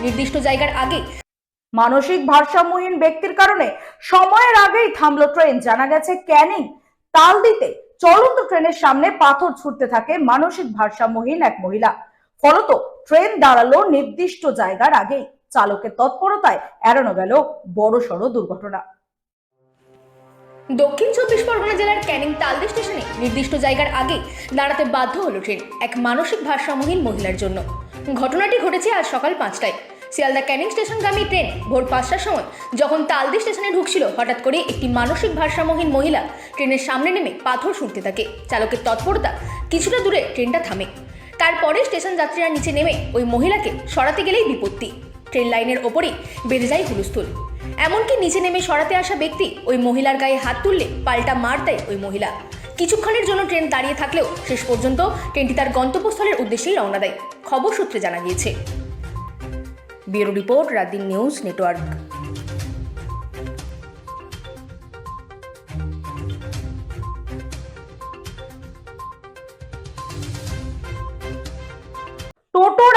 নির্দিষ্ট জায়গার আগে। মানসিক ভারসাম্যহীন ব্যক্তির কারণে সময়ের আগেই থামলো ট্রেন। জানা গেছে ক্যানিং তালদিতে চলন্ত ট্রেনের সামনে পাথর ছুটতে থাকে মানসিক ভারসাম্যহীন এক মহিলা। ফলত ট্রেন দাঁড়ালো নির্দিষ্ট জায়গার আগেই। চালকের তৎপরতায় এড়ানো গেল বড়সড় দুর্ঘটনা। দক্ষিণ চব্বিশ পরগনা জেলার ক্যানিং তালদি স্টেশনে নির্দিষ্ট জায়গার আগে দাঁড়াতে বাধ্য হলো ট্রেন এক মানসিক ভারসাম্যহীন মহিলার জন্য। ঘটনাটি ঘটেছে আজ সকাল 5টায়। শিয়ালদা ক্যানিং স্টেশনগামী ট্রেন ভোর 5টার সময় যখন তালদি স্টেশনে ঢুকছিল, হঠাৎ করে একটি মানসিক ভারসাম্যহীন মহিলা ট্রেনের সামনে নেমে পাথর ছুঁড়তে থাকে। চালকের তৎপরতা কিছুটা দূরে ট্রেনটা থামে। তারপরে স্টেশন যাত্রীরা নিচে নেমে ওই মহিলাকে সরাতে গেলেই বিপত্তি। ট্রেন লাইনের ওপরেই বেঁধে যায় হুলস্থুল। এমনকি নিচে নেমে সরাতে আসা ব্যক্তি ওই মহিলার গায়ে হাত তুললে পাল্টা মার দেয় ওই মহিলা। কিছুক্ষণের জন্য ট্রেন দাঁড়িয়ে থাকলেও শেষ পর্যন্ত ট্রেনটি তার গন্তব্যস্থলের উদ্দেশ্যেই রওনা দেয়। খবর সূত্রে জানা গিয়েছে। Bureau report, রাতদিন news network.